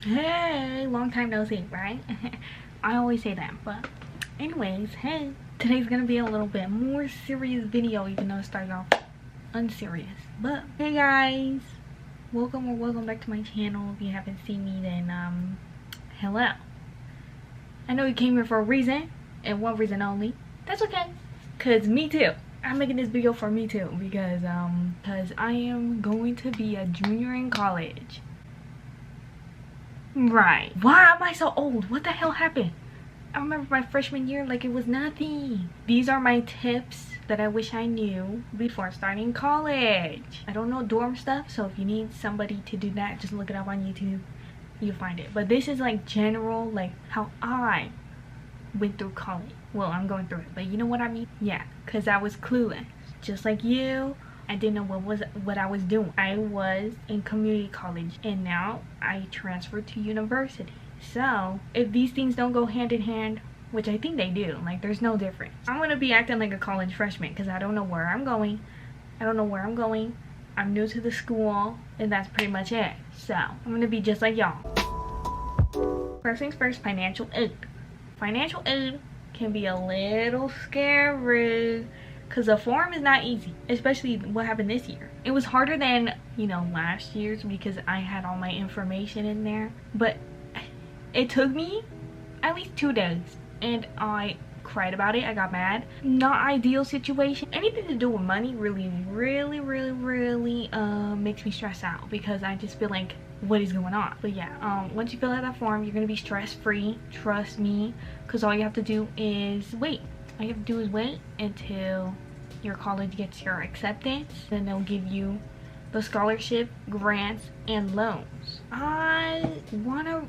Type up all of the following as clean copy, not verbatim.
Hey, long time no see, right? I always say that, but anyways, hey, today's gonna be a little bit more serious video, even though it started off unserious. But hey guys, welcome back to my channel. If you haven't seen me, then hello. I know you came here for a reason, and one reason only. That's okay, cause me too. I'm making this video for me too, because I am going to be a junior in college. Right. Why am I so old? What the hell happened? I remember my freshman year like it was nothing. These are my tips that I wish I knew before starting college. I don't know dorm stuff, so if you need somebody to do that, just look it up on YouTube. You'll find it. But this is like general, like how I went through college. Well, I'm going through it, but you know what I mean? Yeah, because I was clueless. Just like you. I didn't know what I was doing. I was in community college and now I transferred to university. So if these things don't go hand in hand, which I think they do, like there's no difference. I'm gonna be acting like a college freshman because I don't know where I'm going. I'm new to the school and that's pretty much it. So I'm gonna be just like y'all. First things first, financial aid. Financial aid can be a little scary. Because the form is not easy, especially what happened this year. It was harder than, you know, last year's because I had all my information in there. But it took me at least 2 days. And I cried about it. I got mad. Not ideal situation. Anything to do with money really makes me stress out. Because I just feel like, what is going on? But yeah, once you fill out that form, you're going to be stress-free. Trust me. Because all you have to do is wait. All you have to do is wait until your college gets your acceptance. Then they'll give you the scholarship, grants, and loans. I want to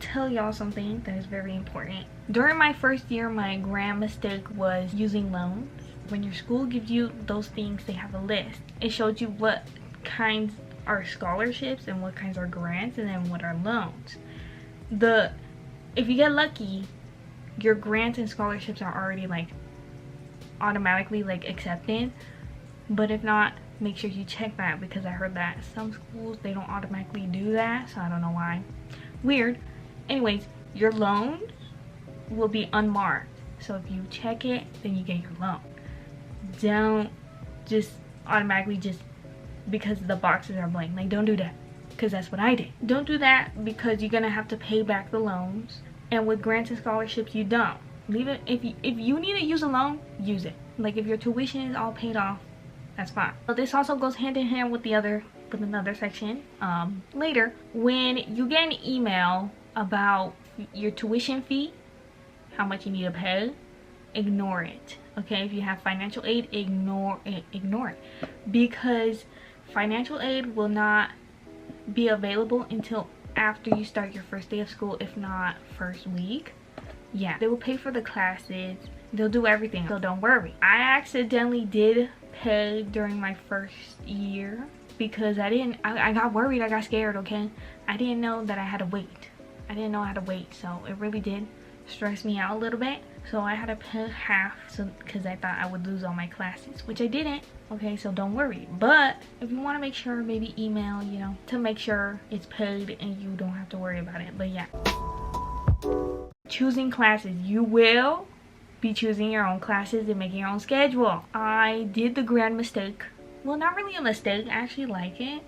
tell y'all something that is very important. During my first year, my grand mistake was using loans. When your school gives you those things, they have a list. It shows you what kinds are scholarships and what kinds are grants and then what are loans. If you get lucky, your grants and scholarships are already like automatically like accepted, but if not, make sure you check that because I heard that some schools they don't automatically do that, so I don't know why. Weird. Anyways, your loans will be unmarked, so if you check it, then you get your loan. Don't just automatically just because the boxes are blank. Like, don't do that because that's what I did. Don't do that because you're gonna have to pay back the loans. And with grants and scholarships, you don't. Leave it. If you need to use a loan, use it. Like if your tuition is all paid off, that's fine. But this also goes hand in hand with another section later. When you get an email about your tuition fee, how much you need to pay, ignore it. Okay, if you have financial aid, ignore it, because financial aid will not be available until after you start your first day of school, if not first week. Yeah, they will pay for the classes, they'll do everything, so don't worry. I accidentally did pay during my first year because I got worried, I got scared. Okay, I didn't know that I had to wait. I didn't know how to wait, so it really did stress me out a little bit. So I had to pay half, so because I thought I would lose all my classes, which I didn't. Okay, so don't worry. But if you want to make sure, maybe email, you know, to make sure it's paid and you don't have to worry about it. But yeah, choosing classes, you will be choosing your own classes and making your own schedule. I did the grand mistake. Well, not really a mistake, I actually like it.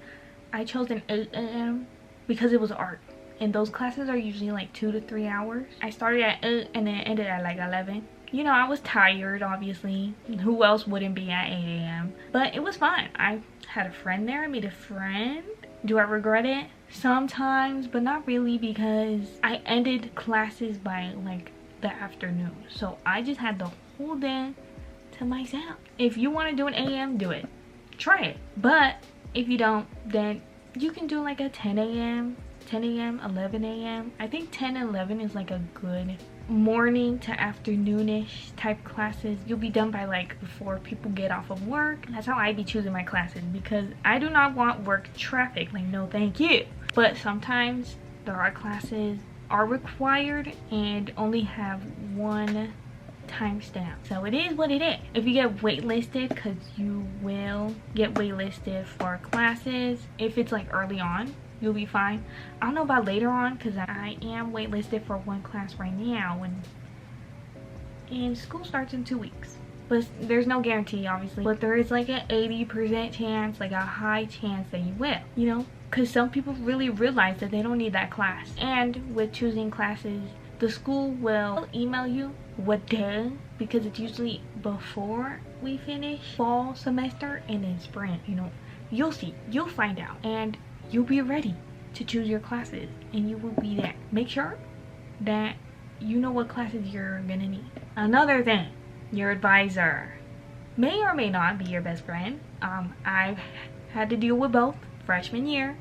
I chose an 8 a.m. because it was art, and those classes are usually like 2 to 3 hours. I started at 8 and then ended at like 11. You know, I was tired, obviously. Who else wouldn't be at 8 a.m.? But it was fun. I had a friend there. I made a friend. Do I regret it? Sometimes, but not really, because I ended classes by like the afternoon. So I just had the whole day to myself. If you want to do an a.m., do it. Try it. But if you don't, then you can do like a 10 a.m., 11 a.m. I think 10 and 11 is like a good morning to afternoonish type classes. You'll be done by like before people get off of work. That's how I be choosing my classes, because I do not want work traffic. Like, no thank you. But sometimes there are classes are required and only have one timestamp, so it is what it is. If you get waitlisted, because you will get waitlisted for classes if it's like early on, you'll be fine. I don't know about later on because I am waitlisted for one class right now, and school starts in 2 weeks. But there's no guarantee, obviously, but there is like an 80% chance, like a high chance that you will, you know, because some people really realize that they don't need that class. And with choosing classes, the school will email you what day, because it's usually before we finish fall semester and then spring, you know. You'll see, you'll find out, and you'll be ready to choose your classes, and you will be there. Make sure that you know what classes you're gonna need. Another thing, your advisor may or may not be your best friend. I've had to deal with both freshman year,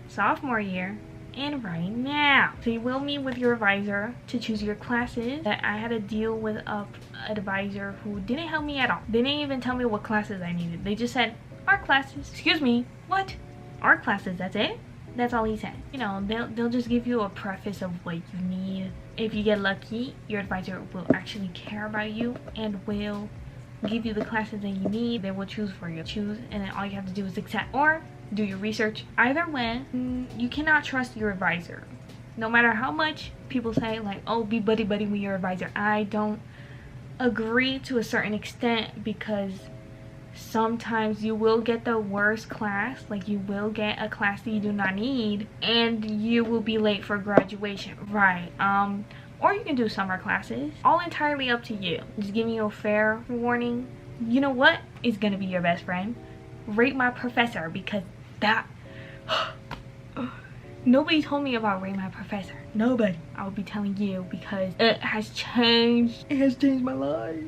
sophomore year, and right now. So you will meet with your advisor to choose your classes. I had to deal with an advisor who didn't help me at all. They didn't even tell me what classes I needed. They just said, art classes. Excuse me, what? Art classes, that's it? That's all he said. You know, they'll just give you a preface of what you need. If you get lucky, your advisor will actually care about you and will give you the classes that you need. They will choose for you. Choose, and then all you have to do is accept or do your research. Either way, you cannot trust your advisor. No matter how much people say like, oh, be buddy buddy with your advisor. I don't agree to a certain extent, because sometimes you will get the worst class, like you will get a class that you do not need, and you will be late for graduation, right? Or you can do summer classes, all entirely up to you. Just giving you a fair warning. You know what is gonna be your best friend? Rate My Professor, because that nobody told me about Rate My Professor. Nobody. I will be telling you because it has changed. It has changed my life.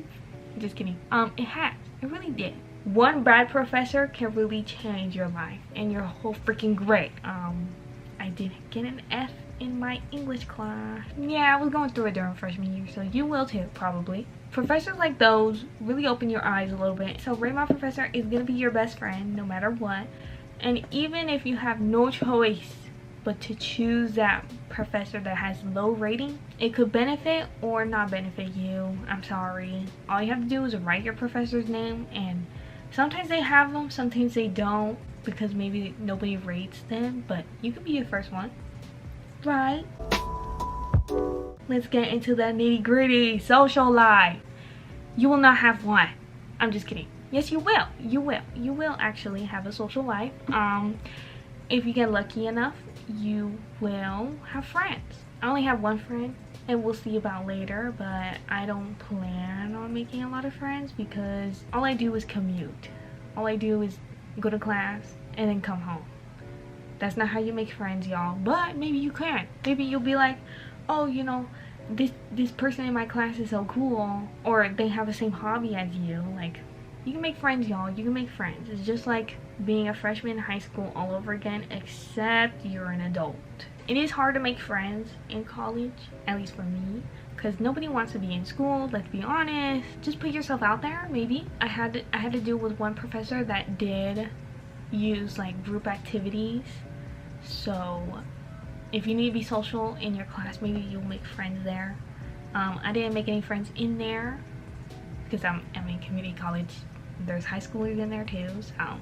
Just kidding. It has. It really did. One bad professor can really change your life and your whole freaking grade. I did get an F in my English class. Yeah, I was going through it during freshman year, so you will too, probably. Professors like those really open your eyes a little bit. So Rate My Professor is gonna be your best friend no matter what. And even if you have no choice but to choose that professor that has low rating, it could benefit or not benefit you. I'm sorry. All you have to do is write your professor's name, and sometimes they have them, sometimes they don't, because maybe nobody rates them, but you could be your first one, right? Let's get into the nitty-gritty. Social life. You will not have one. I'm just kidding. Yes, you will. You will actually have a social life. If you get lucky enough, you will have friends. I only have one friend, and we'll see about later, but I don't plan on making a lot of friends because all I do is commute. All I do is go to class and then come home. That's not how you make friends, y'all, but maybe you can. Maybe you'll be like, oh, you know, this person in my class is so cool, or they have the same hobby as you. Like, you can make friends, y'all. You can make friends. It's just like being a freshman in high school all over again, except you're an adult. It is hard to make friends in college, at least for me, because nobody wants to be in school. Let's be honest. Just put yourself out there. Maybe I had to deal with one professor that did use like group activities. So if you need to be social in your class, maybe you'll make friends there. I didn't make any friends in there because I'm in community college. There's high schoolers in there too, so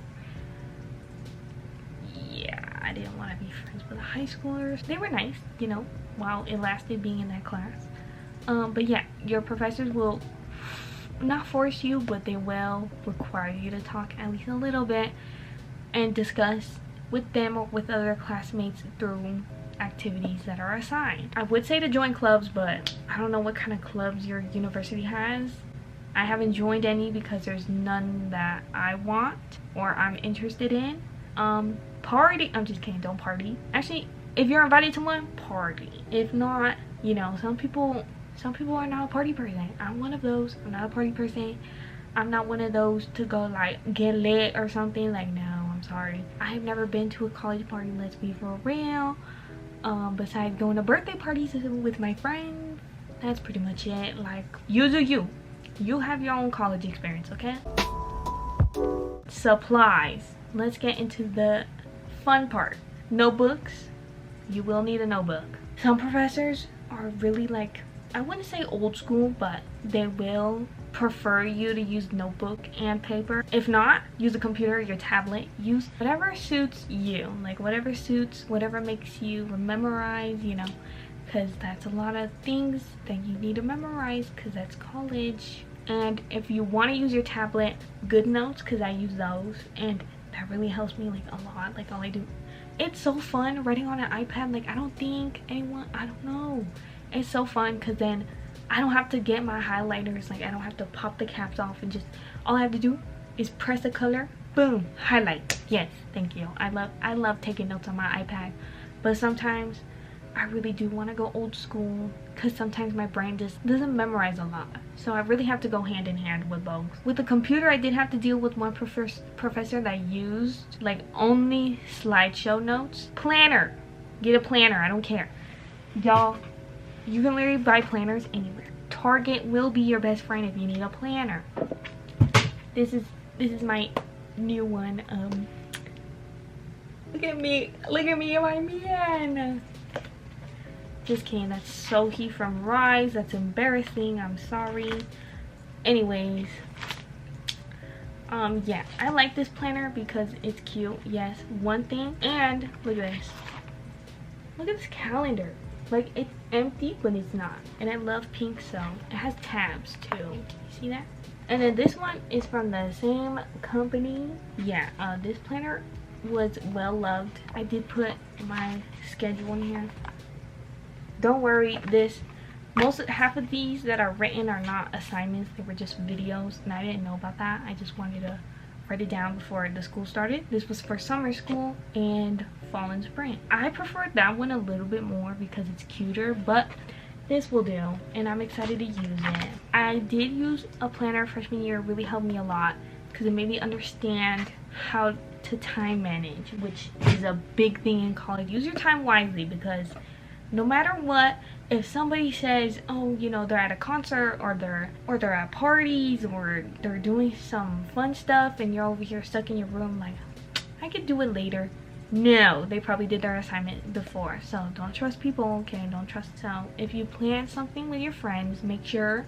yeah, I didn't want to be friends with the high schoolers. They were nice, you know, while it lasted being in that class. But yeah, your professors will not force you, but they will require you to talk at least a little bit and discuss with them or with other classmates through activities that are assigned. I would say to join clubs, but I don't know what kind of clubs your university has. I haven't joined any because there's none that I want or I'm interested in. Party, I'm just kidding, don't party. Actually, if you're invited to one, party. If not, you know, some people are not a party person. I'm one of those. I'm not a party person. I'm not one of those to go like get lit or something. Like, no, I'm sorry. I've never been to a college party, let's be for real. Besides going to birthday parties with my friends, that's pretty much it. Like, you do you. You have your own college experience, okay? Supplies. Let's get into the fun part. Notebooks. You will need a notebook. Some professors are really like, I wouldn't say old school, but they will prefer you to use notebook and paper. If not, use a computer, your tablet. Use whatever suits you, like whatever makes you memorize, you know, because that's a lot of things that you need to memorize because that's college. And if you want to use your tablet, GoodNotes, because I use those and that really helps me like a lot. Like all I do, it's so fun writing on an iPad. Like I don't know, it's so fun because then I don't have to get my highlighters, like I don't have to pop the caps off, and just all I have to do is press a color, boom, highlight. Yes, thank you. I love taking notes on my iPad, but sometimes I really do want to go old school because sometimes my brain just doesn't memorize a lot, so I really have to go hand in hand with both. With the computer, I did have to deal with one professor that used like only slideshow notes. Planner, get a planner, I don't care, y'all. You can literally buy planners anywhere. Target will be your best friend if you need a planner. This is my new one. Look at me and my man. Just kidding, that's Sohi from Rise. That's embarrassing, I'm sorry. Anyways, yeah, I like this planner because it's cute, yes, one thing. And look at this. Look at this calendar. Like it's empty, but it's not. And I love pink, so it has tabs too. You see that? And then this one is from the same company. Yeah, this planner was well loved. I did put my schedule in here. Don't worry, half of these that are written are not assignments. They were just videos, and I didn't know about that. I just wanted to write it down before the school started. This was for summer school and fall and spring. I preferred that one a little bit more because it's cuter, but this will do, and I'm excited to use it. I did use a planner freshman year. It really helped me a lot because it made me understand how to time manage, which is a big thing in college. Use your time wisely, because no matter what, if somebody says, oh, you know, they're at a concert or they're at parties or they're doing some fun stuff and you're over here stuck in your room like, I could do it later. No, they probably did their assignment before. So don't trust people, okay? Don't trust. So if you plan something with your friends, make sure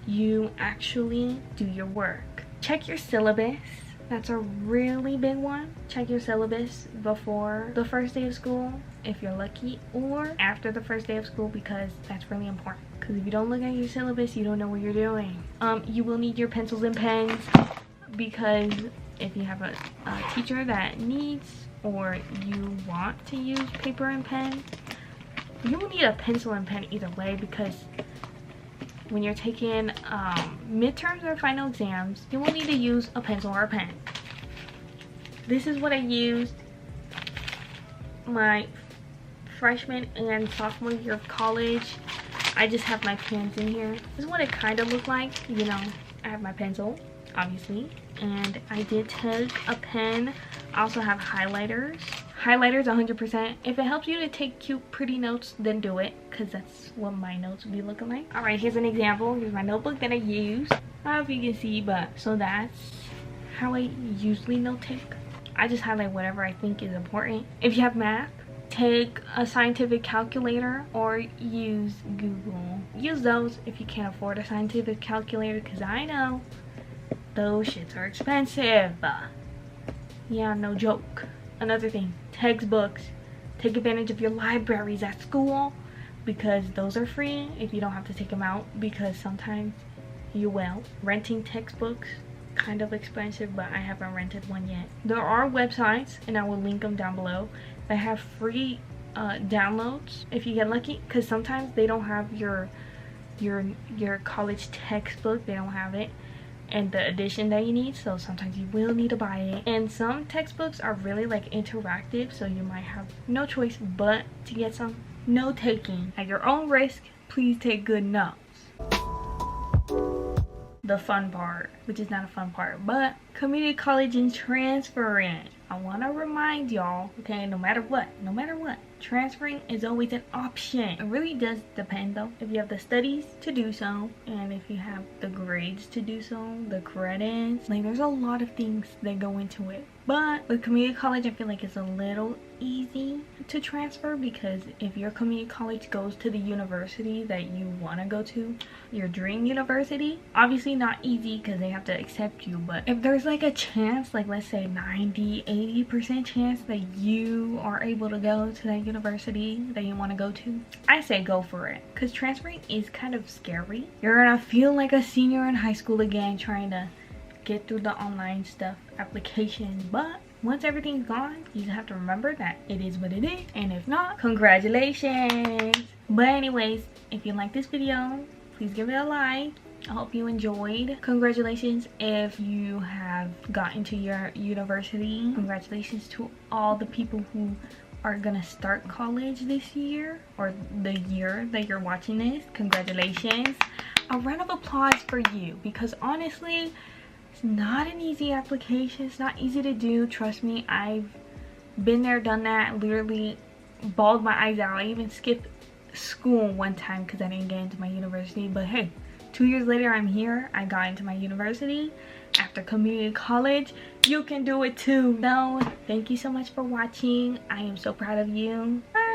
you actually do your work. Check your syllabus. That's a really big one. Check your syllabus before the first day of school if you're lucky, or after the first day of school, because that's really important. Because if you don't look at your syllabus, you don't know what you're doing. You will need your pencils and pens, because if you have a teacher that needs or you want to use paper and pen, you will need a pencil and pen either way, because when you're taking midterms or final exams, you will need to use a pencil or a pen. This is what I used my freshman and sophomore year of college. I just have my pens in here. This is what it kind of looked like. You know, I have my pencil, obviously, and I did take a pen. I also have highlighters. Highlighters 100%. If it helps you to take cute, pretty notes, then do it, because that's what my notes will be looking like. Alright, here's an example. Here's my notebook that I use. I don't know if you can see, but so that's how I usually note take. I just highlight whatever I think is important. If you have math, take a scientific calculator or use Google. Use those if you can't afford a scientific calculator, because I know those shits are expensive. Yeah, no joke. Another thing, textbooks. Take advantage of your libraries at school, because those are free if you don't have to take them out, because sometimes you will. Renting textbooks, kind of expensive, but I haven't rented one yet. There are websites, and I will link them down below, that have free downloads if you get lucky, because sometimes they don't have your college textbook. They don't have it and the edition that you need, so sometimes you will need to buy it. And some textbooks are really like interactive, so you might have no choice but to get some. Note taking at your own risk. Please take good notes. The fun part, which is not a fun part, but community college and transferring. I want to remind y'all, okay, no matter what, transferring is always an option. It really does depend though, if you have the studies to do so, and if you have the grades to do so, the credits. Like, there's a lot of things that go into it. But with community college, I feel like it's a little easy to transfer, because if your community college goes to the university that you want to go to, your dream university, obviously not easy because they have to accept you, but if there's like a chance, like let's say 90-80% chance that you are able to go to that university that you want to go to, I say go for it, because transferring is kind of scary. You're gonna feel like a senior in high school again, trying to get through the online stuff, application, but once everything's gone, you just have to remember that it is what it is, and if not, congratulations. But anyways, if you like this video, please give it a like. I hope you enjoyed. Congratulations if you have gotten to your university. Congratulations to all the people who are gonna start college this year, or the year that you're watching this. Congratulations. A round of applause for you, because honestly, it's not an easy application. It's not easy to do. Trust me, I've been there, done that, literally bawled my eyes out. I even skipped school one time because I didn't get into my university. But hey, 2 years later, I'm here. I got into my university after community college. You can do it too. So thank you so much for watching. I am so proud of you. Bye.